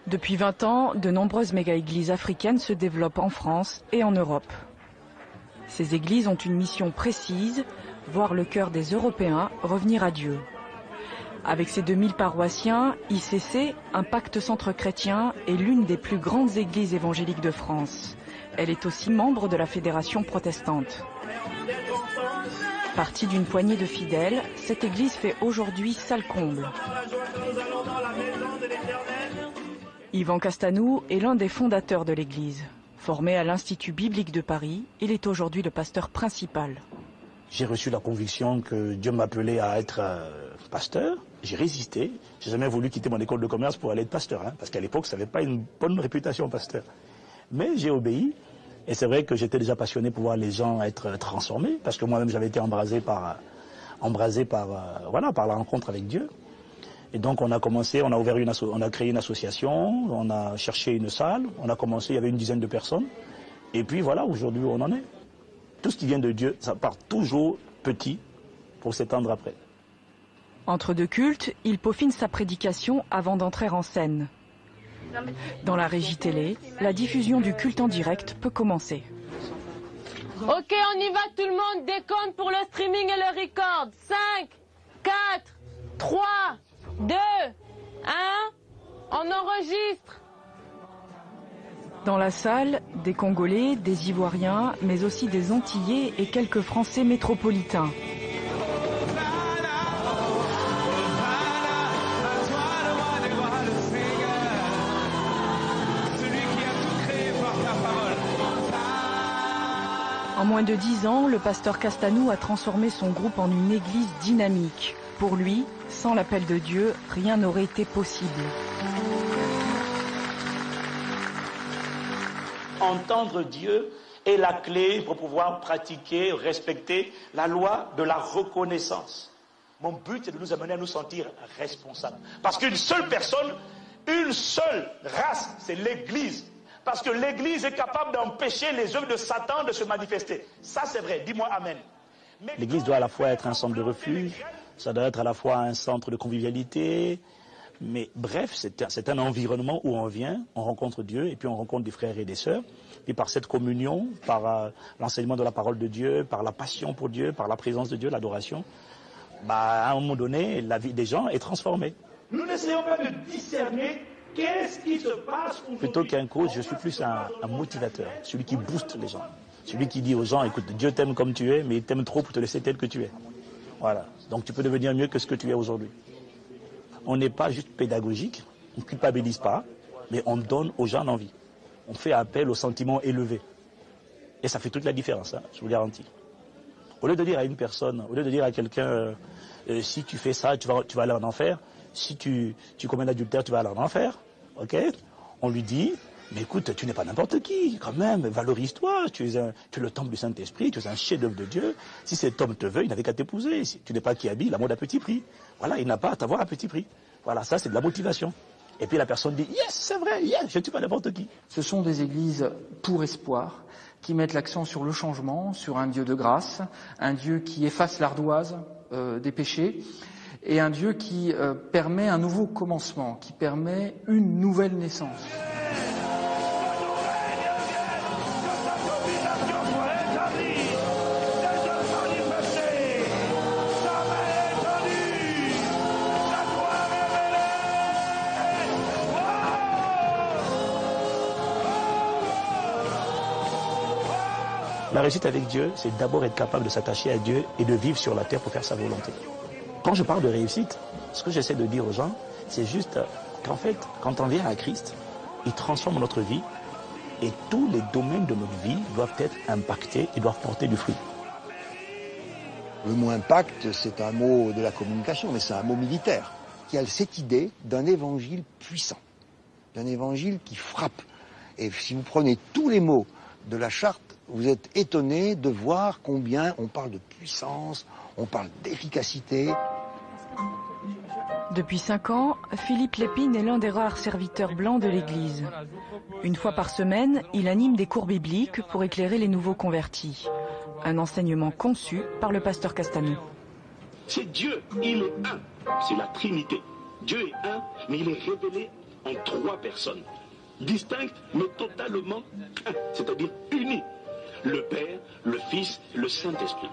Depuis 20 ans, de nombreuses méga-églises africaines se développent en France et en Europe. Ces églises ont une mission précise, voir le cœur des Européens revenir à Dieu. Avec ses 2000 paroissiens, ICC, Impact Centre Chrétien, est l'une des plus grandes églises évangéliques de France. Elle est aussi membre de la Fédération protestante. Partie d'une poignée de fidèles, cette église fait aujourd'hui salle comble. Yvan Castanou est l'un des fondateurs de l'église. Formé à l'Institut biblique de Paris, il est aujourd'hui le pasteur principal. J'ai reçu la conviction que Dieu m'appelait à être pasteur. J'ai résisté. J'ai jamais voulu quitter mon école de commerce pour aller être pasteur, parce qu'à l'époque, ça n'avait pas une bonne réputation, pasteur. Mais j'ai obéi. Et c'est vrai que j'étais déjà passionné pour voir les gens être transformés, parce que moi-même, j'avais été embrasé par la rencontre avec Dieu. Et donc, on a commencé, on a créé une association, on a cherché une salle, on a commencé, il y avait une dizaine de personnes. Et puis voilà, aujourd'hui, on en est. Tout ce qui vient de Dieu, ça part toujours petit pour s'étendre après. Entre deux cultes, il peaufine sa prédication avant d'entrer en scène. Dans la régie télé, la diffusion du culte en direct peut commencer. Ok, on y va tout le monde, décompte pour le streaming et le record. 5, 4, 3, 2, 1, on enregistre. Dans la salle, des Congolais, des Ivoiriens, mais aussi des Antillais et quelques Français métropolitains. En moins de 10 ans, le pasteur Castanou a transformé son groupe en une église dynamique. Pour lui, sans l'appel de Dieu, rien n'aurait été possible. Entendre Dieu est la clé pour pouvoir pratiquer, respecter la loi de la reconnaissance. Mon but, c'est de nous amener à nous sentir responsables. Parce qu'une seule personne, une seule race, c'est l'Église. Parce que l'Église est capable d'empêcher les œuvres de Satan de se manifester. Ça, c'est vrai. Dis-moi Amen. L'Église doit à la fois être un centre de refuge, ça doit être à la fois un centre de convivialité. Mais bref, c'est un environnement où on vient, on rencontre Dieu, et puis on rencontre des frères et des sœurs. Et par cette communion, par l'enseignement de la parole de Dieu, par la passion pour Dieu, par la présence de Dieu, l'adoration, à un moment donné, la vie des gens est transformée. Nous n'essayons pas de discerner qu'est-ce qui se passe. Plutôt qu'un coach, je suis plus un motivateur, celui qui booste les gens. Celui qui dit aux gens, écoute, Dieu t'aime comme tu es, mais il t'aime trop pour te laisser tel que tu es. Voilà. Donc tu peux devenir mieux que ce que tu es aujourd'hui. On n'est pas juste pédagogique, on ne culpabilise pas, mais on donne aux gens l'envie. On fait appel aux sentiments élevés. Et ça fait toute la différence, je vous garantis. Au lieu de dire à une personne, au lieu de dire à quelqu'un, si tu fais ça, tu vas aller en enfer, si tu commets l'adultère, tu vas aller en enfer, ok? On lui dit, mais écoute, tu n'es pas n'importe qui, quand même, valorise-toi, tu es le temple du Saint-Esprit, tu es un chef-d'œuvre de Dieu. Si cet homme te veut, il n'avait qu'à t'épouser. Si tu n'es pas qui habille, l'amour à petit prix. Voilà, il n'a pas à t'avoir à petit prix. Voilà, ça c'est de la motivation. Et puis la personne dit, yes, c'est vrai, yes, je ne tue pas n'importe qui. Ce sont des églises pour espoir, qui mettent l'accent sur le changement, sur un Dieu de grâce, un Dieu qui efface l'ardoise des péchés, et un Dieu qui permet un nouveau commencement, qui permet une nouvelle naissance. La réussite avec Dieu, c'est d'abord être capable de s'attacher à Dieu et de vivre sur la terre pour faire sa volonté. Quand je parle de réussite, ce que j'essaie de dire aux gens, c'est juste qu'en fait, quand on vient à Christ, il transforme notre vie et tous les domaines de notre vie doivent être impactés et doivent porter du fruit. Le mot impact, c'est un mot de la communication, mais c'est un mot militaire, qui a cette idée d'un évangile puissant, d'un évangile qui frappe. Et si vous prenez tous les mots de la charte, vous êtes étonné de voir combien on parle de puissance, on parle d'efficacité. Depuis 5 ans, Philippe Lépine est l'un des rares serviteurs blancs de l'Église. Une fois par semaine, il anime des cours bibliques pour éclairer les nouveaux convertis. Un enseignement conçu par le pasteur Castanou. C'est Dieu, il est un. C'est la Trinité. Dieu est un, mais il est révélé en 3 personnes, distinctes mais totalement, c'est-à-dire unies. Le Père, le Fils, le Saint-Esprit.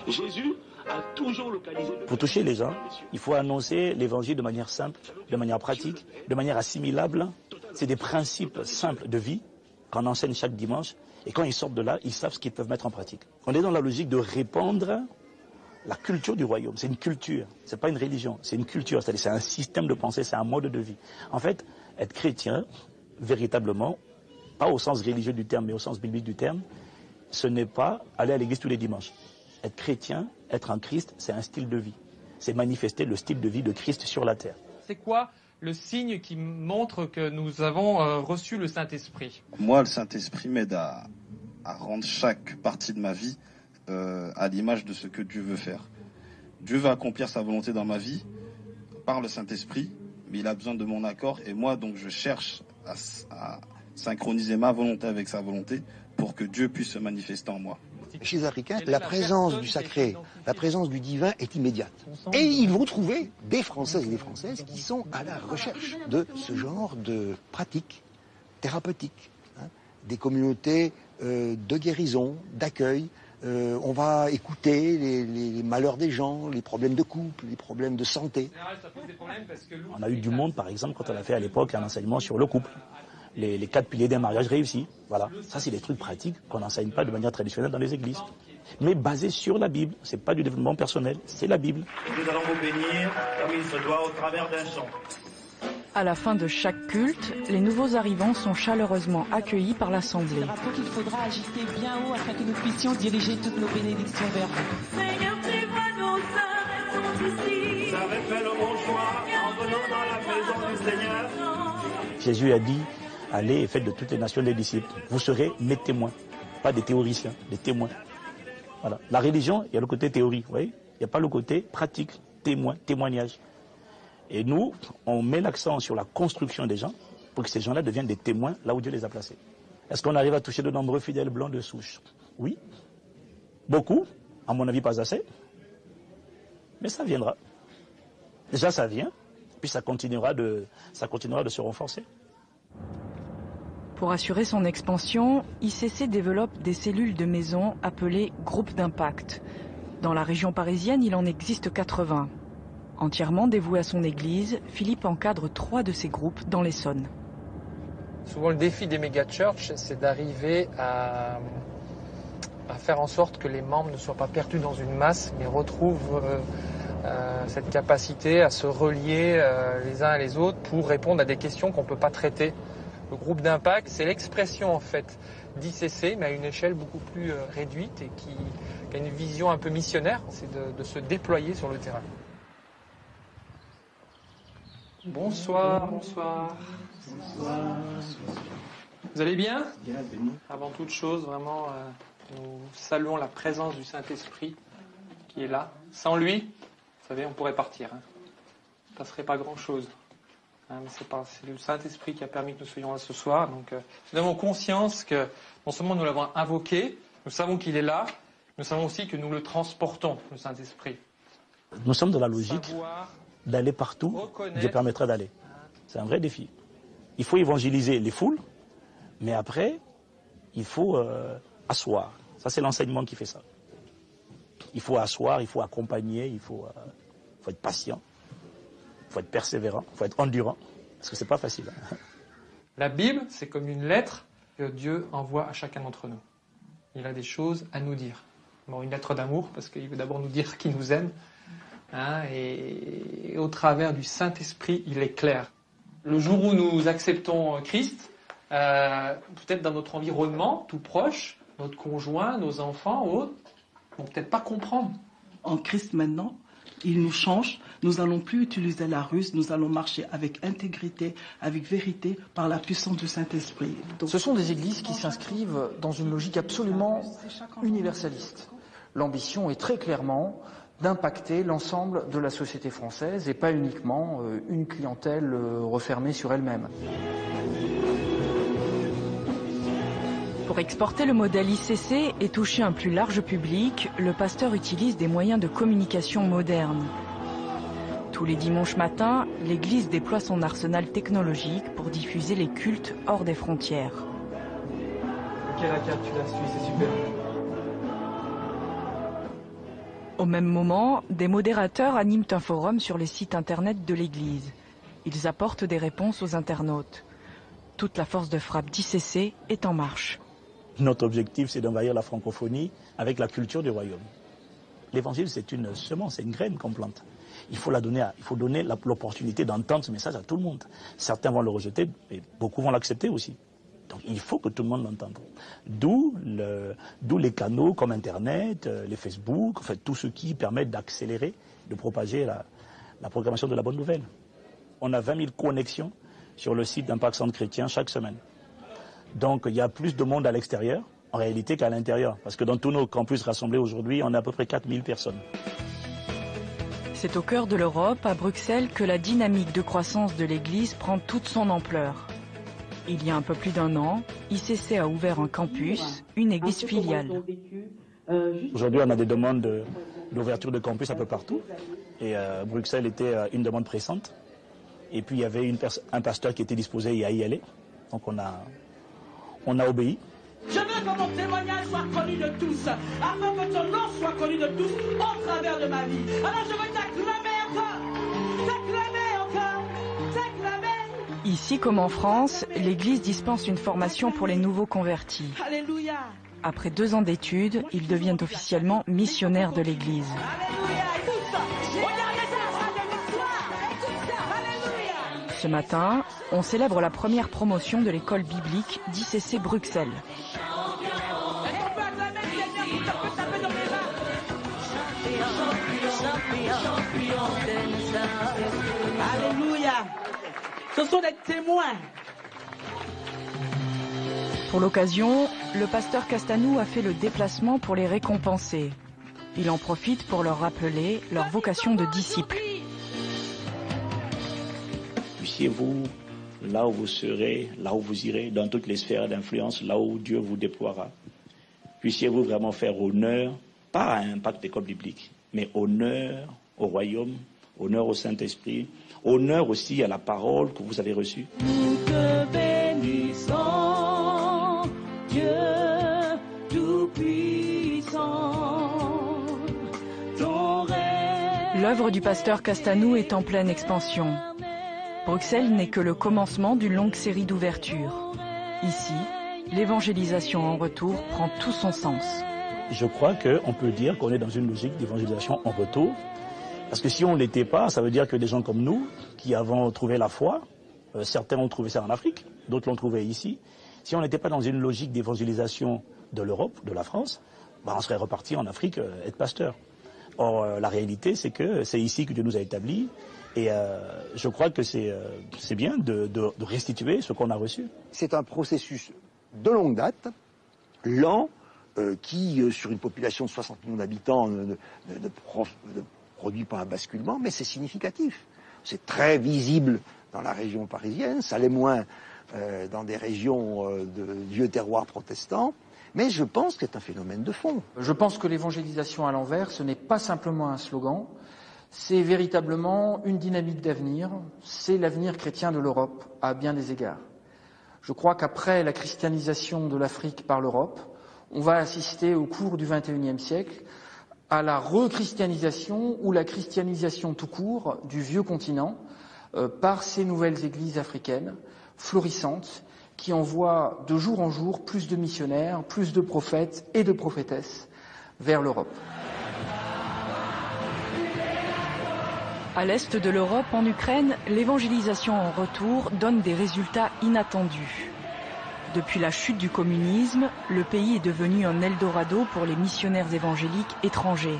Jésus a toujours localisé... Pour toucher les gens, il faut annoncer l'évangile de manière simple, de manière pratique, de manière assimilable. C'est des principes simples de vie qu'on enseigne chaque dimanche. Et quand ils sortent de là, ils savent ce qu'ils peuvent mettre en pratique. On est dans la logique de répandre la culture du royaume. C'est une culture, c'est pas une religion, c'est une culture. C'est-à-dire c'est un système de pensée, c'est un mode de vie. En fait, être chrétien, véritablement, pas au sens religieux du terme, mais au sens biblique du terme, ce n'est pas aller à l'église tous les dimanches. Être chrétien, être en Christ, c'est un style de vie. C'est manifester le style de vie de Christ sur la terre. C'est quoi le signe qui montre que nous avons reçu le Saint-Esprit? Moi, le Saint-Esprit m'aide à rendre chaque partie de ma vie à l'image de ce que Dieu veut faire. Dieu veut accomplir sa volonté dans ma vie par le Saint-Esprit, mais il a besoin de mon accord. Et moi, donc, je cherche à synchroniser ma volonté avec sa volonté pour que Dieu puisse se manifester en moi. Chez les Africains, la présence du sacré, la présence du divin est immédiate. Et ils vont trouver des Françaises et des Françaises qui sont à la recherche de ce genre de pratiques thérapeutiques, hein, des communautés de guérison, d'accueil. On va écouter les malheurs des gens, les problèmes de couple, les problèmes de santé. On a eu du monde, par exemple, quand on a fait à l'époque un enseignement sur le couple. Les 4 piliers d'un mariage réussi. Voilà. Ça, c'est des trucs pratiques qu'on n'enseigne pas de manière traditionnelle dans les églises. Mais basés sur la Bible. C'est pas du développement personnel, c'est la Bible. Nous allons vous bénir comme il se doit au travers d'un chant. À la fin de chaque culte, les nouveaux arrivants sont chaleureusement accueillis par l'Assemblée. Je rappelle qu'il faudra agiter bien haut afin que nous puissions diriger toutes nos bénédictions vers vous. Seigneur, tu vois nos âmes sont ici. Vous avez fait le bon choix en venant dans la maison du Seigneur. Jésus a dit, allez et faites de toutes les nations des disciples. Vous serez mes témoins, pas des théoriciens, des témoins. Voilà. La religion, il y a le côté théorie, vous voyez. Il n'y a pas le côté pratique, témoin, témoignage. Et nous, on met l'accent sur la construction des gens pour que ces gens-là deviennent des témoins là où Dieu les a placés. Est-ce qu'on arrive à toucher de nombreux fidèles blancs de souche? Oui. Beaucoup, à mon avis pas assez. Mais ça viendra. Déjà ça vient, puis ça continuera de se renforcer. Pour assurer son expansion, ICC développe des cellules de maison appelées groupes d'impact. Dans la région parisienne, il en existe 80. Entièrement dévoué à son église, Philippe encadre 3 de ces groupes dans l'Essonne. Souvent, le défi des méga-churches, c'est d'arriver à faire en sorte que les membres ne soient pas perdus dans une masse, mais retrouvent cette capacité à se relier les uns à les autres pour répondre à des questions qu'on ne peut pas traiter. Le groupe d'impact, c'est l'expression en fait d'ICC, mais à une échelle beaucoup plus réduite et qui a une vision un peu missionnaire, c'est de se déployer sur le terrain. Bonsoir, bonsoir. Bonsoir. Vous allez bien? Bien, béni. Avant toute chose, vraiment, nous saluons la présence du Saint-Esprit qui est là. Sans lui, vous savez, on pourrait partir. Hein. Ça ne serait pas grand-chose. Hein, mais c'est le Saint-Esprit qui a permis que nous soyons là ce soir. Donc, nous avons conscience que non seulement nous l'avons invoqué, nous savons qu'il est là, nous savons aussi que nous le transportons, le Saint-Esprit. Nous sommes dans la logique d'aller partout, Dieu permettra d'aller. C'est un vrai défi. Il faut évangéliser les foules, mais après, il faut asseoir. Ça, c'est l'enseignement qui fait ça. Il faut asseoir, il faut accompagner, il faut être patient, il faut être persévérant, il faut être endurant, parce que c'est pas facile. La Bible, c'est comme une lettre que Dieu envoie à chacun d'entre nous. Il a des choses à nous dire. Bon, une lettre d'amour, parce qu'il veut d'abord nous dire qu'il nous aime. Hein, et au travers du Saint-Esprit, il est clair. Le jour où nous acceptons Christ, peut-être dans notre environnement tout proche, notre conjoint, nos enfants, autres, vont peut-être pas comprendre. En Christ maintenant, il nous change. Nous n'allons plus utiliser la ruse, nous allons marcher avec intégrité, avec vérité, par la puissance du Saint-Esprit. Donc, ce sont des églises qui s'inscrivent dans une logique absolument universaliste. L'ambition est très clairement d'impacter l'ensemble de la société française et pas uniquement une clientèle refermée sur elle-même. Pour exporter le modèle ICC et toucher un plus large public, le pasteur utilise des moyens de communication modernes. Tous les dimanches matins, l'église déploie son arsenal technologique pour diffuser les cultes hors des frontières. Ok, la carte, tu la suis, c'est super. Au même moment, des modérateurs animent un forum sur les sites internet de l'église. Ils apportent des réponses aux internautes. Toute la force de frappe d'ICC est en marche. Notre objectif, c'est d'envahir la francophonie avec la culture du royaume. L'évangile, c'est une semence, c'est une graine qu'on plante. Il faut donner l'opportunité d'entendre ce message à tout le monde. Certains vont le rejeter, mais beaucoup vont l'accepter aussi. Donc il faut que tout le monde l'entende. D'où les canaux comme Internet, les Facebook, en fait, tout ce qui permet d'accélérer, de propager la proclamation de la bonne nouvelle. On a 20 000 connexions sur le site d'Impact Centre Chrétien chaque semaine. Donc il y a plus de monde à l'extérieur, en réalité, qu'à l'intérieur. Parce que dans tous nos campus rassemblés aujourd'hui, on a à peu près 4 000 personnes. C'est au cœur de l'Europe, à Bruxelles, que la dynamique de croissance de l'Église prend toute son ampleur. Il y a un peu plus d'un an, ICC a ouvert un campus, une église filiale. Aujourd'hui, on a des demandes d'ouverture de campus un peu partout. Et Bruxelles était une demande pressante. Et puis, il y avait un pasteur qui était disposé à y aller. Donc, on a obéi. Je veux que mon témoignage soit connu de tous, afin que ton nom soit connu de tous au travers de ma vie. Alors je veux t'acclamer encore. Ici comme en France, l'Église dispense une formation pour les nouveaux convertis. Alléluia. Après 2 ans d'études, ils deviennent officiellement missionnaires de l'Église. Ce matin, on célèbre la première promotion de l'école biblique d'ICC Bruxelles. Alléluia. Ce sont des témoins. Pour l'occasion, le pasteur Castanou a fait le déplacement pour les récompenser. Il en profite pour leur rappeler leur vocation de disciples. Puissiez-vous, là où vous serez, là où vous irez, dans toutes les sphères d'influence, là où Dieu vous déploiera, puissiez-vous vraiment faire honneur, pas à Impact École Biblique, mais honneur au royaume, honneur au Saint-Esprit, honneur aussi à la parole que vous avez reçue. Nous te bénissons, Dieu Tout-Puissant. L'œuvre du pasteur Castanou est en pleine expansion. Bruxelles n'est que le commencement d'une longue série d'ouvertures. Ici, l'évangélisation en retour prend tout son sens. Je crois qu'on peut dire qu'on est dans une logique d'évangélisation en retour. Parce que si on ne l'était pas, ça veut dire que des gens comme nous, qui avons trouvé la foi, certains ont trouvé ça en Afrique, d'autres l'ont trouvé ici. Si on n'était pas dans une logique d'évangélisation de l'Europe, de la France, on serait reparti en Afrique être pasteur. Or, la réalité, c'est que c'est ici que Dieu nous a établis. Et je crois que c'est bien de restituer ce qu'on a reçu. C'est un processus de longue date, lent, qui, sur une population de 60 millions d'habitants, ne produit pas un basculement, mais c'est significatif. C'est très visible dans la région parisienne, ça l'est moins dans des régions de vieux terroirs protestants, mais je pense que c'est un phénomène de fond. Je pense que l'évangélisation à l'envers, ce n'est pas simplement un slogan, c'est véritablement une dynamique d'avenir, c'est l'avenir chrétien de l'Europe à bien des égards. Je crois qu'après la christianisation de l'Afrique par l'Europe, on va assister au cours du XXIe siècle à la rechristianisation ou la christianisation tout court du vieux continent par ces nouvelles églises africaines florissantes qui envoient de jour en jour plus de missionnaires, plus de prophètes et de prophétesses vers l'Europe. À l'est de l'Europe, en Ukraine, l'évangélisation en retour donne des résultats inattendus. Depuis la chute du communisme, le pays est devenu un Eldorado pour les missionnaires évangéliques étrangers.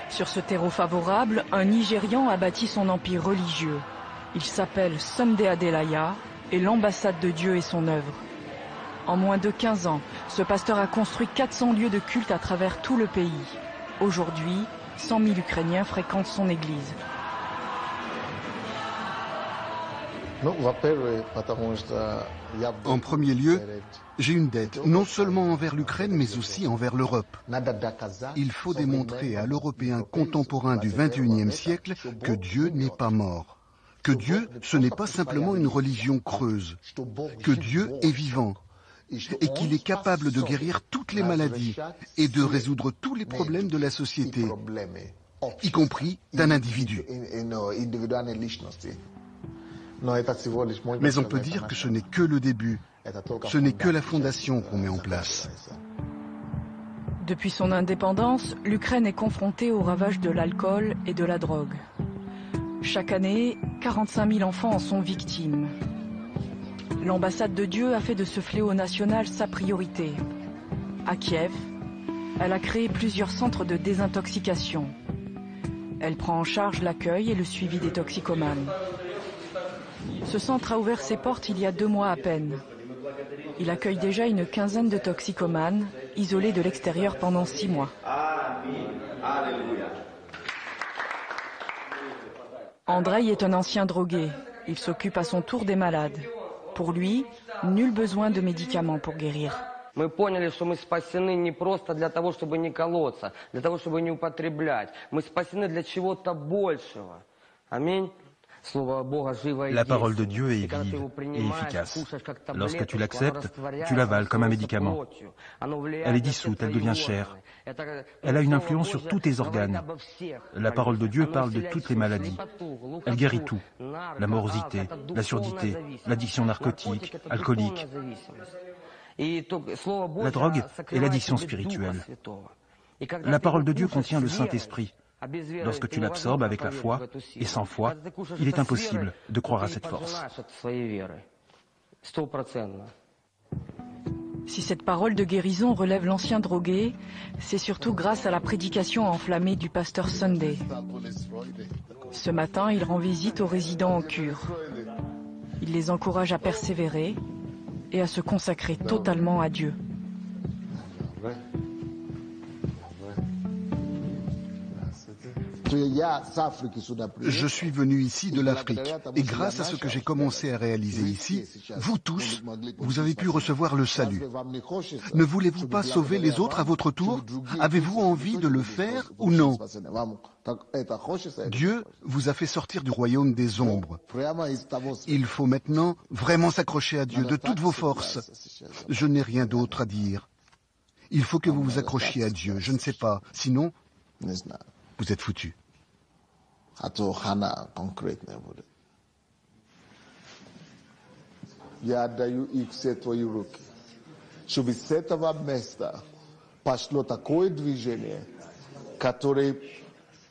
Sur ce terreau favorable, un Nigérian a bâti son empire religieux. Il s'appelle Sunday Adelaya et l'ambassade de Dieu est son œuvre. En moins de 15 ans, ce pasteur a construit 400 lieux de culte à travers tout le pays. Aujourd'hui, 100 000 Ukrainiens fréquentent son église. En premier lieu, j'ai une dette, non seulement envers l'Ukraine, mais aussi envers l'Europe. Il faut démontrer à l'Européen contemporain du XXIe siècle que Dieu n'est pas mort. Que Dieu, ce n'est pas simplement une religion creuse. Que Dieu est vivant et qu'il est capable de guérir toutes les maladies et de résoudre tous les problèmes de la société, y compris d'un individu. Mais on peut dire que ce n'est que le début, ce n'est que la fondation qu'on met en place. Depuis son indépendance, l'Ukraine est confrontée aux ravages de l'alcool et de la drogue. Chaque année, 45 000 enfants en sont victimes. L'ambassade de Dieu a fait de ce fléau national sa priorité. À Kiev, elle a créé plusieurs centres de désintoxication. Elle prend en charge l'accueil et le suivi des toxicomanes. Ce centre a ouvert ses portes il y a 2 mois à peine. Il accueille déjà une quinzaine de toxicomanes, isolés de l'extérieur pendant 6 mois. Andrei est un ancien drogué. Il s'occupe à son tour des malades. Pour lui, nul besoin de médicaments pour guérir. Мы поняли, что мы спасены не просто для того, чтобы не колоться, для того, чтобы не употреблять. Мы спасены для чего-то большего. Аминь. La parole de Dieu est vive et efficace. Lorsque tu l'acceptes, tu l'avales comme un médicament. Elle est dissoute, elle devient chair. Elle a une influence sur tous tes organes. La parole de Dieu parle de toutes les maladies. Elle guérit tout. La morosité, la surdité, l'addiction narcotique, alcoolique. La drogue est l'addiction spirituelle. La parole de Dieu contient le Saint-Esprit. Lorsque tu l'absorbes avec la foi, et sans foi, il est impossible de croire à cette force. Si cette parole de guérison relève l'ancien drogué, c'est surtout grâce à la prédication enflammée du pasteur Sunday. Ce matin, il rend visite aux résidents en cure. Il les encourage à persévérer et à se consacrer totalement à Dieu. Je suis venu ici de l'Afrique et grâce à ce que j'ai commencé à réaliser ici, vous tous, vous avez pu recevoir le salut. Ne voulez-vous pas sauver les autres à votre tour? Avez-vous envie de le faire ou non? Dieu vous a fait sortir du royaume des ombres. Il faut maintenant vraiment s'accrocher à Dieu de toutes vos forces. Je n'ai rien d'autre à dire. Il faut que vous vous accrochiez à Dieu, je ne sais pas, sinon, vous êtes foutus. A to Hana konkretne bude. Ja daju ih sve tvoji ruke. Чтобы с этого места пошло такое движение, которое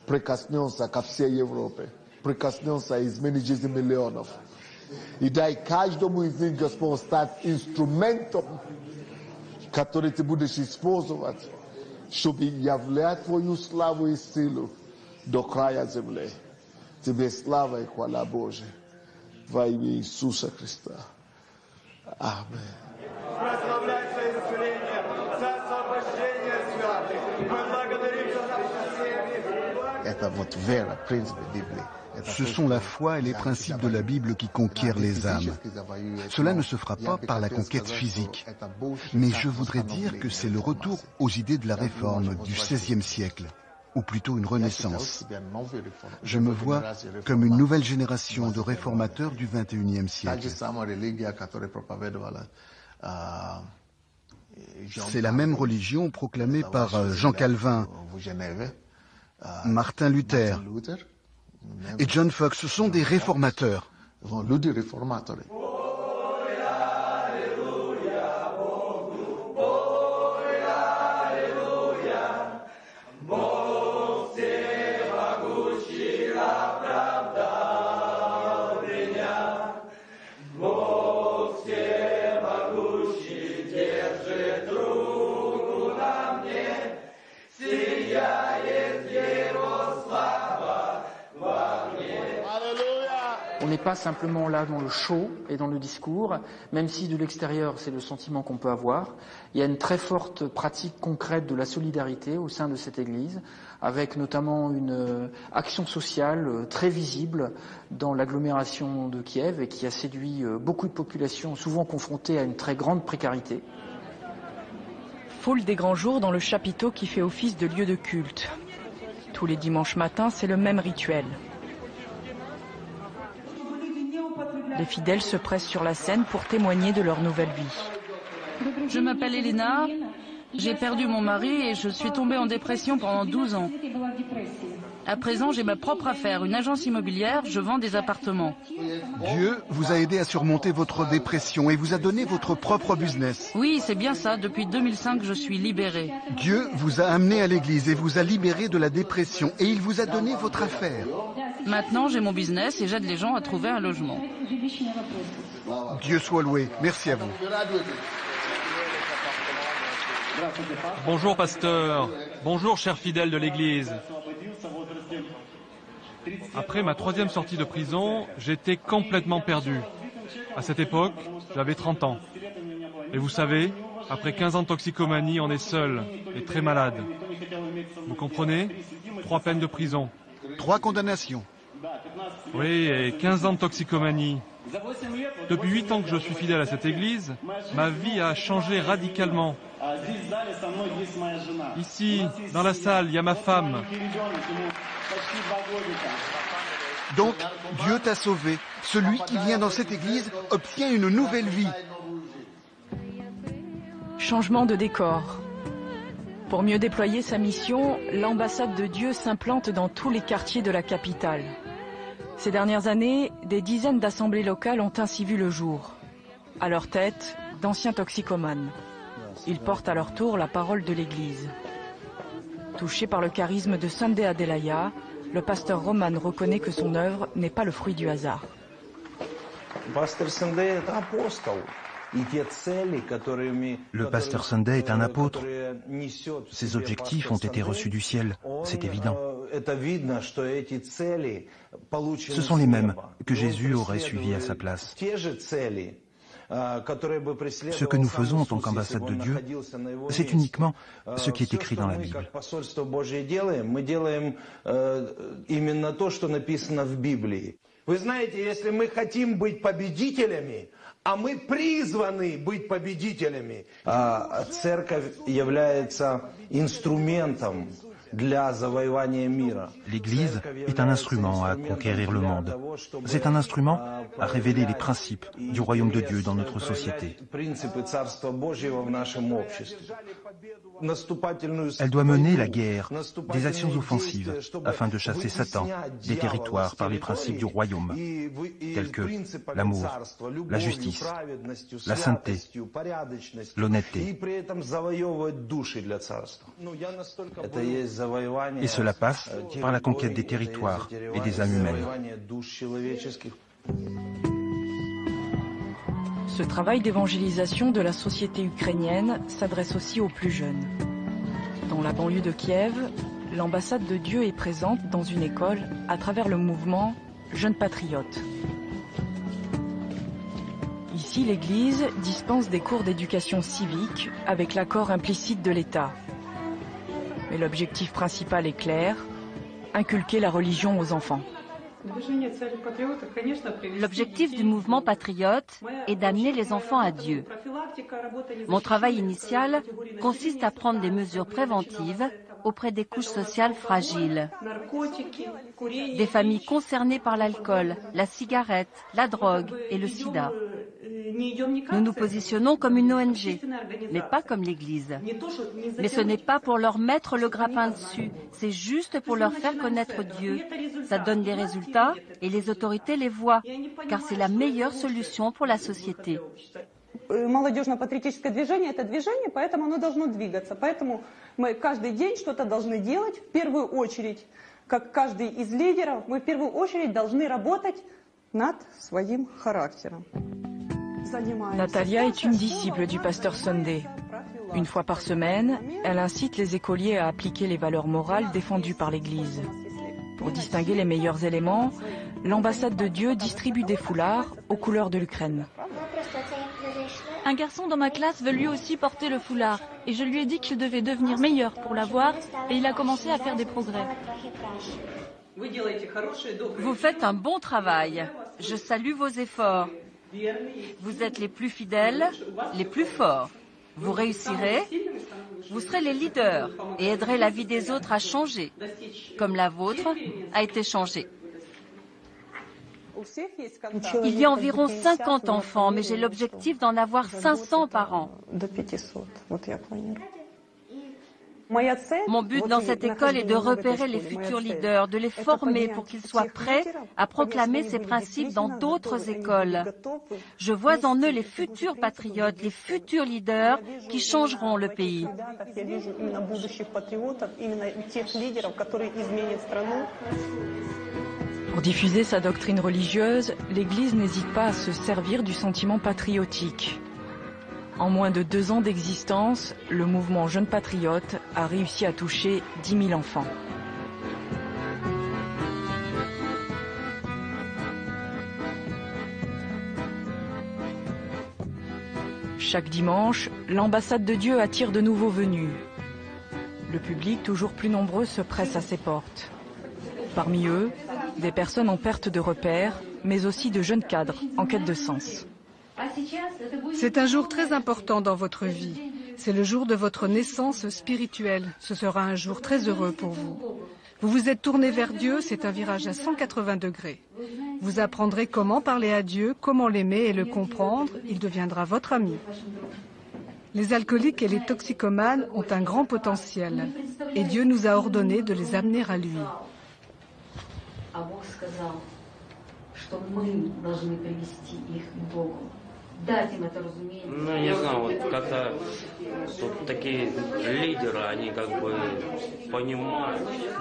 прикоснется ко всей Европе, прикоснется и изменит жизнь миллионов. И дай каждому из них, Господь, стать инструментом, который ты будешь использовать, чтобы являть твою славу и силу до края земли. Тебе слава и хвала Божия во имя Иисуса Христа. Аминь. Прославляй за исцеление, за освобождение святых. Мы благодарим за наши семьи. Это вот вера, принципы Библии. Ce sont la foi et les principes de la Bible qui conquièrent les âmes. Cela ne se fera pas par la conquête physique. Mais je voudrais dire que c'est le retour aux idées de la réforme du XVIe siècle, ou plutôt une renaissance. Je me vois comme une nouvelle génération de réformateurs du XXIe siècle. C'est la même religion proclamée par Jean Calvin, Martin Luther et John Fox. Ce sont des réformateurs. n'est pas simplement là dans le show et dans le discours, même si de l'extérieur c'est le sentiment qu'on peut avoir. Il y a une très forte pratique concrète de la solidarité au sein de cette Église, avec notamment une action sociale très visible dans l'agglomération de Kiev et qui a séduit beaucoup de populations souvent confrontées à une très grande précarité. Foule des grands jours dans le chapiteau qui fait office de lieu de culte. Tous les dimanches matins, c'est le même rituel. Les fidèles se pressent sur la scène pour témoigner de leur nouvelle vie. Je m'appelle Elena, j'ai perdu mon mari et je suis tombée en dépression pendant 12 ans. À présent, j'ai ma propre affaire, une agence immobilière, je vends des appartements. Dieu vous a aidé à surmonter votre dépression et vous a donné votre propre business. Oui, c'est bien ça, depuis 2005, je suis libérée. Dieu vous a amené à l'église et vous a libéré de la dépression et il vous a donné votre affaire. Maintenant, j'ai mon business et j'aide les gens à trouver un logement. Dieu soit loué. Merci à vous. Bonjour pasteur, bonjour chers fidèles de l'église. Après ma 3e sortie de prison, j'étais complètement perdu. À cette époque, j'avais 30 ans. Et vous savez, après 15 ans de toxicomanie, on est seul et très malade. Vous comprenez? 3 peines de prison. 3 condamnations. Oui, et 15 ans de toxicomanie. Depuis 8 ans que je suis fidèle à cette église, ma vie a changé radicalement. Ici, dans la salle, il y a ma femme. Donc, Dieu t'a sauvé. Celui qui vient dans cette église obtient une nouvelle vie. Changement de décor. Pour mieux déployer sa mission, l'ambassade de Dieu s'implante dans tous les quartiers de la capitale. Ces dernières années, des dizaines d'assemblées locales ont ainsi vu le jour. À leur tête, d'anciens toxicomanes. Ils portent à leur tour la parole de l'Église. Touché par le charisme de Sunday Adelaya, le pasteur Roman reconnaît que son œuvre n'est pas le fruit du hasard. Le pasteur Sunday est un apôtre. Ses objectifs ont été reçus du ciel, c'est évident. Ce sont les mêmes que Jésus aurait suivis à sa place. Ce que nous faisons en tant qu'ambassade de Dieu, c'est uniquement ce qui est écrit dans la Bible. Вы знаете, если мы хотим быть победителями, а мы призваны быть победителями, церковь является инструментом для завоевания мира. L'Église est un instrument à conquérir le monde. C'est un instrument à révéler les principes du royaume de Dieu dans notre société. Elle doit mener la guerre, des actions offensives, afin de chasser Satan des territoires par les principes du royaume, tels que l'amour, la justice, la sainteté, l'honnêteté. Et cela passe par la conquête des territoires et des âmes humaines. Ce travail d'évangélisation de la société ukrainienne s'adresse aussi aux plus jeunes. Dans la banlieue de Kiev, l'ambassade de Dieu est présente dans une école à travers le mouvement Jeunes Patriotes. Ici, l'Église dispense des cours d'éducation civique avec l'accord implicite de l'État. Mais l'objectif principal est clair, inculquer la religion aux enfants. L'objectif du mouvement patriote est d'amener les enfants à Dieu. Mon travail initial consiste à prendre des mesures préventives auprès des couches sociales fragiles, des familles concernées par l'alcool, la cigarette, la drogue et le sida. Nous nous positionnons comme une ONG, mais pas comme l'Église. Mais ce n'est pas pour leur mettre le grappin dessus, c'est juste pour leur faire connaître Dieu. Ça donne des résultats et les autorités les voient, car c'est la meilleure solution pour la société. Молодежно-патриотическое движение – это движение, поэтому оно должно двигаться. Поэтому мы каждый день что-то должны делать. В первую очередь, как каждый из лидеров, мы в первую очередь должны работать над своим характером. Natalia est une disciple du pasteur Sunday. Une fois par semaine, elle incite les écoliers à appliquer les valeurs morales défendues par l'Église. Pour distinguer les meilleurs éléments, l'ambassade de Dieu distribue des foulards aux couleurs de l'Ukraine. Un garçon dans ma classe veut lui aussi porter le foulard et je lui ai dit qu'il devait devenir meilleur pour l'avoir et il a commencé à faire des progrès. Vous faites un bon travail. Je salue vos efforts. Vous êtes les plus fidèles, les plus forts. Vous réussirez, vous serez les leaders et aiderez la vie des autres à changer, comme la vôtre a été changée. Il y a environ 50 enfants, mais j'ai l'objectif d'en avoir 500 par an. Mon but dans cette école est de repérer les futurs leaders, de les former pour qu'ils soient prêts à proclamer ces principes dans d'autres écoles. Je vois en eux les futurs patriotes, les futurs leaders qui changeront le pays. Pour diffuser sa doctrine religieuse, l'Église n'hésite pas à se servir du sentiment patriotique. En moins de 2 ans d'existence, le mouvement Jeunes Patriotes a réussi à toucher 10 000 enfants. Chaque dimanche, l'ambassade de Dieu attire de nouveaux venus. Le public, toujours plus nombreux, se presse à ses portes. Parmi eux, des personnes en perte de repères, mais aussi de jeunes cadres en quête de sens. C'est un jour très important dans votre vie. C'est le jour de votre naissance spirituelle. Ce sera un jour très heureux pour vous. Vous vous êtes tourné vers Dieu, c'est un virage à 180 degrés. Vous apprendrez comment parler à Dieu, comment l'aimer et le comprendre. Il deviendra votre ami. Les alcooliques et les toxicomanes ont un grand potentiel. Et Dieu nous a ordonné de les amener à lui.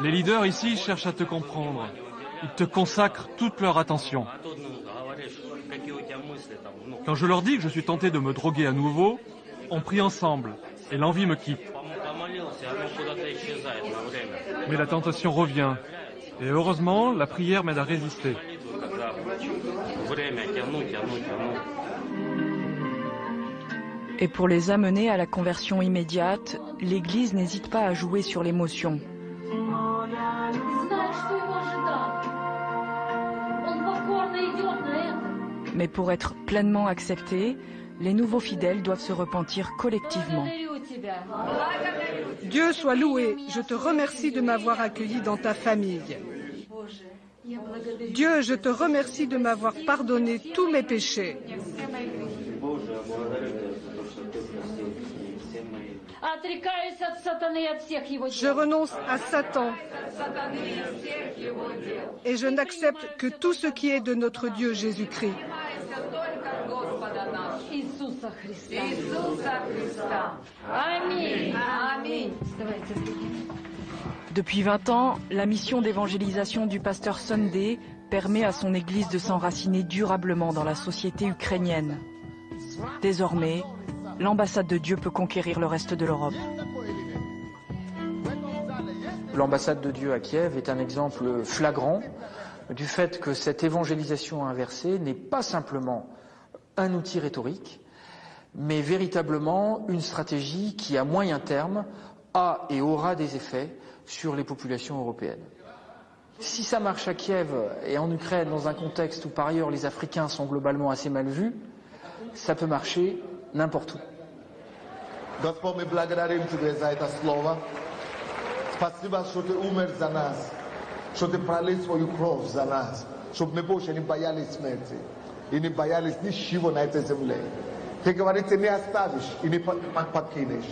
Les leaders ici cherchent à te comprendre. Ils te consacrent toute leur attention. Quand je leur dis que je suis tenté de me droguer à nouveau, on prie ensemble et l'envie me quitte. Mais la tentation revient. Et heureusement, la prière m'aide à résister. Et pour les amener à la conversion immédiate, l'Église n'hésite pas à jouer sur l'émotion. Mais pour être pleinement acceptés, les nouveaux fidèles doivent se repentir collectivement. Dieu soit loué, je te remercie de m'avoir accueilli dans ta famille. Dieu, je te remercie de m'avoir pardonné tous mes péchés. Je renonce à Satan et je n'accepte que tout ce qui est de notre Dieu Jésus-Christ. Depuis 20 ans, la mission d'évangélisation du pasteur Sunday permet à son Église de s'enraciner durablement dans la société ukrainienne. Désormais, l'ambassade de Dieu peut conquérir le reste de l'Europe. L'ambassade de Dieu à Kiev est un exemple flagrant du fait que cette évangélisation inversée n'est pas simplement un outil rhétorique, mais véritablement une stratégie qui, à moyen terme, a et aura des effets sur les populations européennes. Si ça marche à Kiev et en Ukraine, dans un contexte où par ailleurs les Africains sont globalement assez mal vus, ça peut marcher n'importe où. Господь, мы благодарим Тебя за это слово. Спасибо, что Ты умер за нас, что Ты пролил свою кровь за нас, чтобы мы больше не боялись смерти и не боялись ничего на этой земле. Ты говоришь, Ты не оставишь и не покинешь.